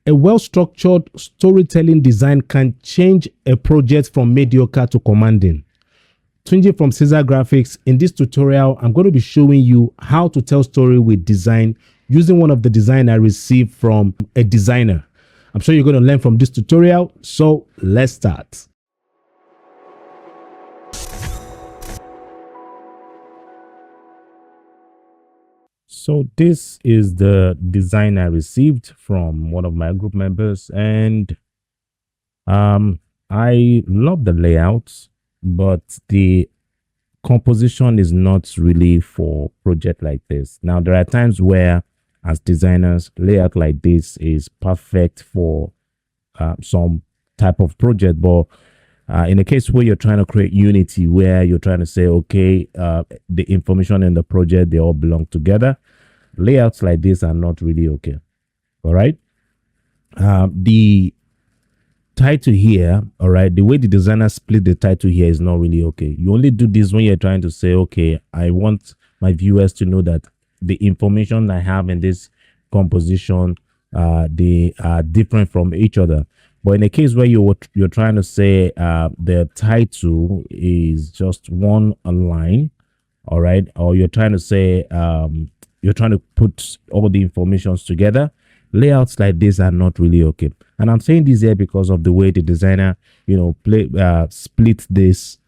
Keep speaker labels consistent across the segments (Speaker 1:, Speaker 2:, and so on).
Speaker 1: A well-structured storytelling design can change a project from mediocre to commanding. Tunji from Ceasar Graphics. In this tutorial, I'm going to be showing you how to tell story with design using one of the design I received from a designer. I'm sure you're going to learn from this tutorial. So let's start. So this is the design I received from one of my group members, and I love the layout, but the composition is not really for project like this. Now there are times where as designers layout like this is perfect for some type of project, but in a case where you're trying to create unity, where you're trying to say, okay, the information in the project, they all belong together, layouts like this are not really okay. All right. The title here, all right, the way the designer split the title here is not really okay. You only do this when you're trying to say, okay, I want my viewers to know that the information I have in this composition, they are different from each other. But in a case where you're trying to say the title is just one line, all right, or you're trying to say you're trying to put all the informations together, layouts like this are not really okay. And I'm saying this here because of the way the designer, split this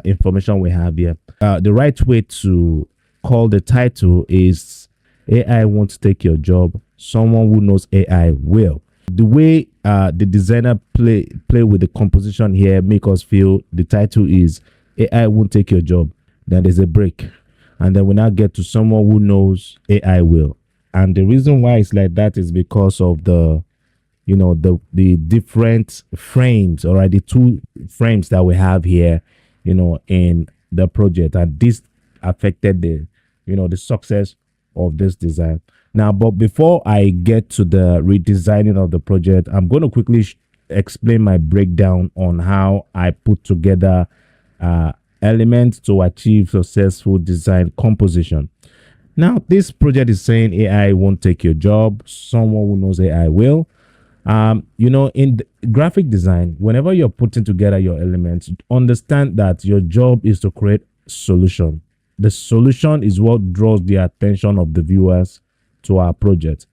Speaker 1: information we have here. The right way to call the title is AI won't take your job. Someone who knows AI will. The way the designer play with the composition here make us feel the title is AI won't take your job. Then there's a break. And then we now get to someone who knows AI will. And the reason why it's like that is because of the different frames, all right, the two frames that we have here, in the project, and this affected the success of this design. Now, but before I get to the redesigning of the project, I'm going to quickly explain my breakdown on how I put together elements to achieve successful design composition. Now, this project is saying AI won't take your job. Someone who knows AI will. In the graphic design, whenever you're putting together your elements, understand that your job is to create solution. The solution is what draws the attention of the viewers to our project.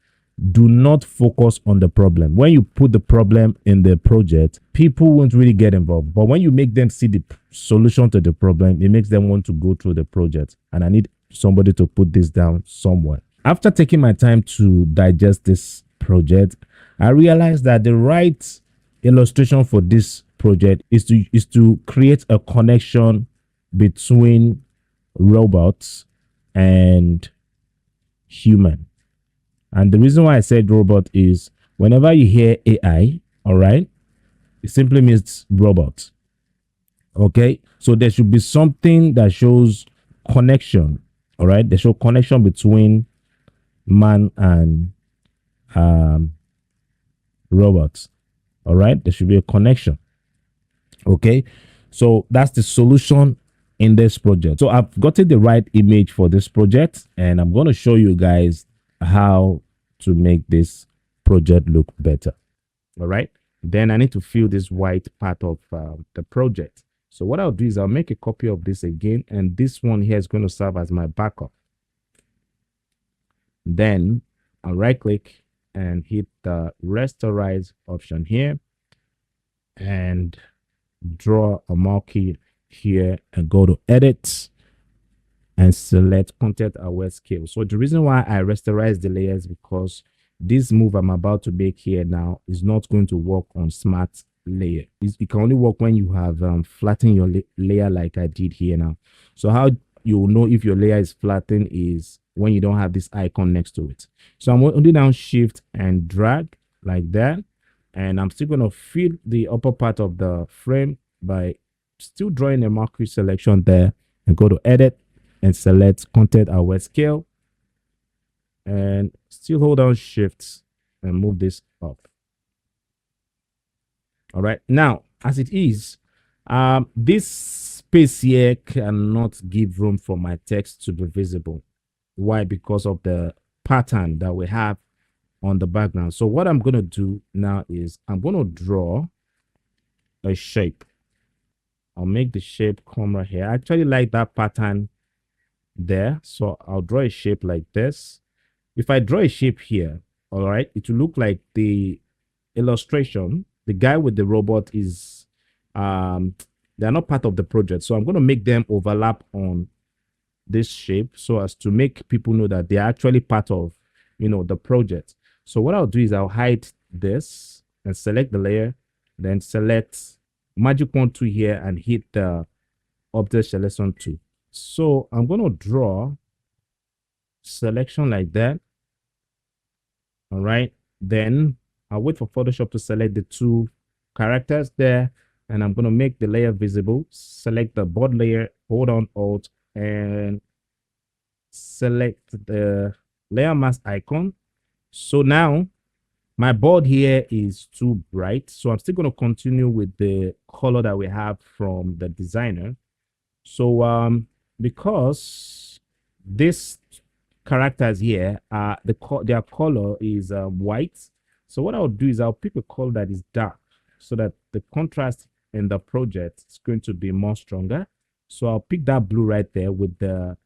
Speaker 1: Do not focus on the problem. When you put the problem in the project, people won't really get involved. But when you make them see the solution to the problem, it makes them want to go through the project. And I need somebody to put this down somewhere. After taking my time to digest this project, I realized that the right illustration for this project is to create a connection between robots and human. And the reason why I said robot is whenever you hear AI, all right, it simply means robot. Okay, so there should be something that shows connection. All right, they show connection between man and robots. All right, there should be a connection. Okay, so that's the solution in this project. So I've gotten the right image for this project, and I'm going to show you guys how to make this project look better. All right, then I need to fill this white part of the project. So what I'll do is I'll make a copy of this again, and this one here is going to serve as my backup. Then I'll right click and hit the rasterize option here and draw a marquee here and go to edit and select content aware scale. So the reason why I rasterize the layers because this move I'm about to make here now is not going to work on smart layer. It can only work when you have flattened your layer like I did here now. So how you will know if your layer is flattened is when you don't have this icon next to it. So I'm holding down shift and drag like that, and I'm still going to fill the upper part of the frame by still drawing a marquee selection there and go to edit and select content aware scale and still hold down shift and move this up. All right, now as it is, this space here cannot give room for my text to be visible. Why? Because of the pattern that we have on the background. So what I'm going to do now is I'm going to draw a shape. I'll make the shape come right here. I actually like that pattern there. So I'll draw a shape like this. If I draw a shape here, all right, it will look like the illustration. The guy with the robot is, they're not part of the project. So I'm going to make them overlap on this shape so as to make people know that they're actually part of, the project. So what I'll do is I'll hide this and select the layer, then select magic wand tool here and hit the object selection tool. So I'm going to draw selection like that. All right. Then I'll wait for Photoshop to select the two characters there. And I'm going to make the layer visible. Select the board layer, hold on Alt, and select the layer mask icon. So now my board here is too bright. So I'm still going to continue with the color that we have from the designer. So because this characters here their color is white, so what I'll do is I'll pick a color that is dark so that the contrast in the project is going to be more stronger. So I'll pick that blue right there with the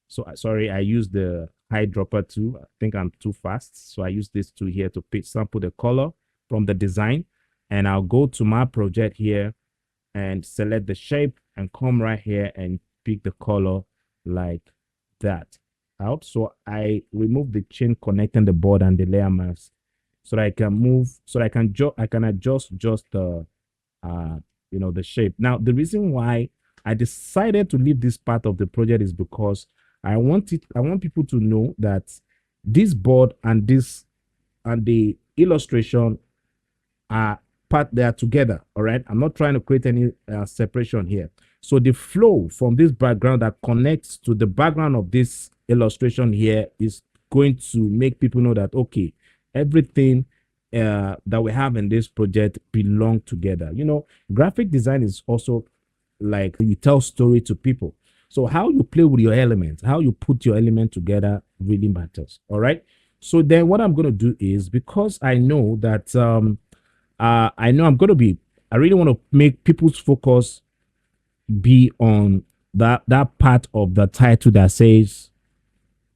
Speaker 1: sorry, I use the eyedropper tool. I think I'm too fast, so I use this tool here to pick sample the color from the design, and I'll go to my project here and select the shape and come right here and pick the color like that out. So I remove the chain connecting the board and the layer mask so that I can move, so that I can adjust just the the shape. Now the reason why I decided to leave this part of the project is because I want people to know that this board and the illustration are they are together. All right, I'm not trying to create any separation here. So the flow from this background that connects to the background of this illustration here is going to make people know that, okay, everything that we have in this project belong together. Graphic design is also like you tell story to people. So how you play with your elements, how you put your element together really matters. All right. So then what I'm going to do is, because I know that I really want to make people's focus be on that part of the title that says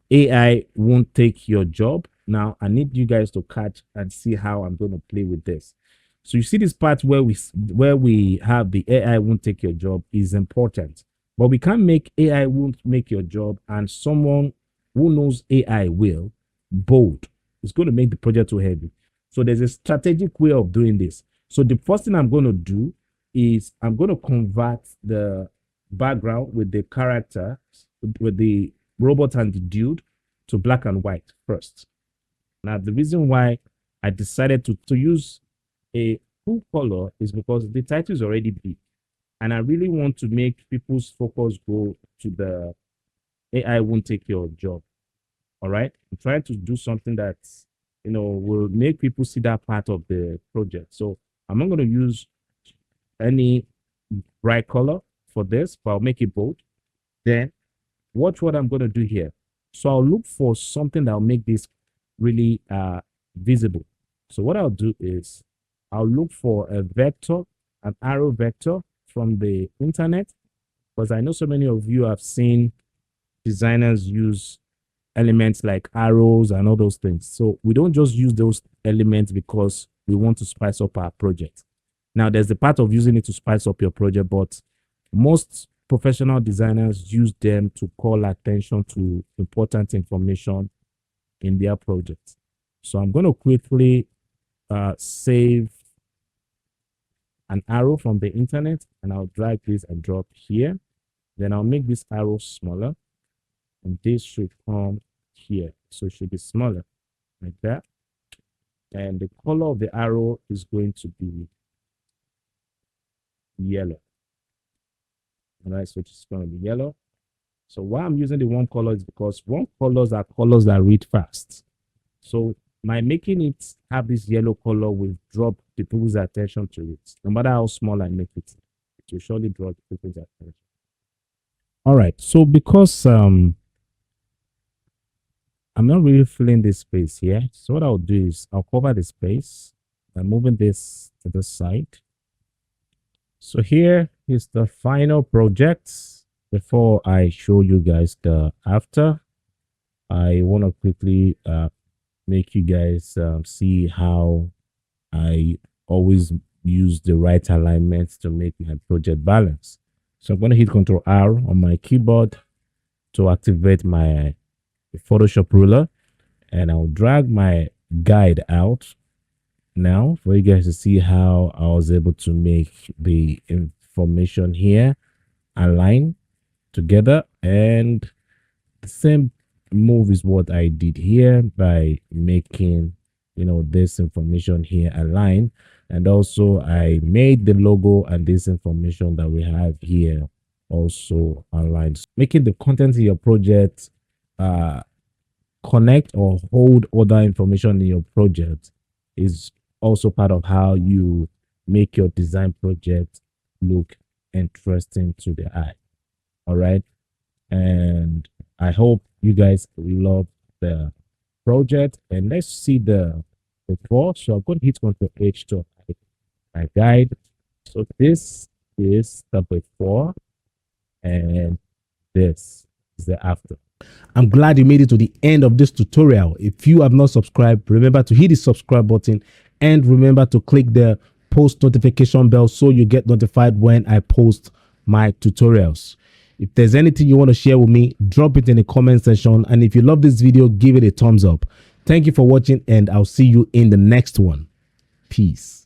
Speaker 1: AI won't take your job. Now I need you guys to catch and see how I'm going to play with this. So you see this part where we have the AI won't take your job is important, but we can't make AI won't make your job and someone who knows AI will bold. It's going to make the project too heavy. So there's a strategic way of doing this. So the first thing I'm going to do is I'm going to convert the background with the character, with the robot and the dude, to black and white first. Now, the reason why I decided to use a full color is because the title is already big. And I really want to make people's focus go to the AI won't take your job. All right. I'm trying to do something that, will make people see that part of the project. So I'm not going to use any bright color for this, but I'll make it bold. Then watch what I'm going to do here. So I'll look for something that will make this really visible. So what I'll do is I'll look for a vector, an arrow vector from the internet, because I know so many of you have seen designers use elements like arrows and all those things. So we don't just use those elements because we want to spice up our project. Now, there's the part of using it to spice up your project, but most professional designers use them to call attention to important information in their project. So I'm going to quickly save an arrow from the internet, and I'll drag this and drop here. Then I'll make this arrow smaller, and this should come here. So it should be smaller like that. And the color of the arrow is going to be yellow. All right, so it's going to be yellow. So why I'm using the warm color is because warm colors are colors that read fast. So by making it have this yellow color will draw people's attention to it. No matter how small I make it, it will surely draw people's attention. All right. So because I'm not really filling this space here. So what I'll do is I'll cover the space by moving this to the side. So here is the final project. Before I show you guys the after, I want to quickly make you guys see how I always use the right alignment to make my project balance. So I'm going to hit Ctrl R on my keyboard to activate my Photoshop ruler, and I'll drag my guide out now for you guys to see how I was able to make the information here align together. And the same move is what I did here by making, this information here align. And also I made the logo and this information that we have here also aligned, making the content in your project connect or hold other information in your project is also part of how you make your design project look interesting to the eye. All right. And I hope you guys love the project. And let's see the before. So I'm going to hit Ctrl H to hide my guide. So this is the before, and this is the after. I'm glad you made it to the end of this tutorial. If you have not subscribed, remember to hit the subscribe button and remember to click the post notification bell so you get notified when I post my tutorials. If there's anything you want to share with me, drop it in the comment section. And if you love this video, give it a thumbs up. Thank you for watching, and I'll see you in the next one. Peace.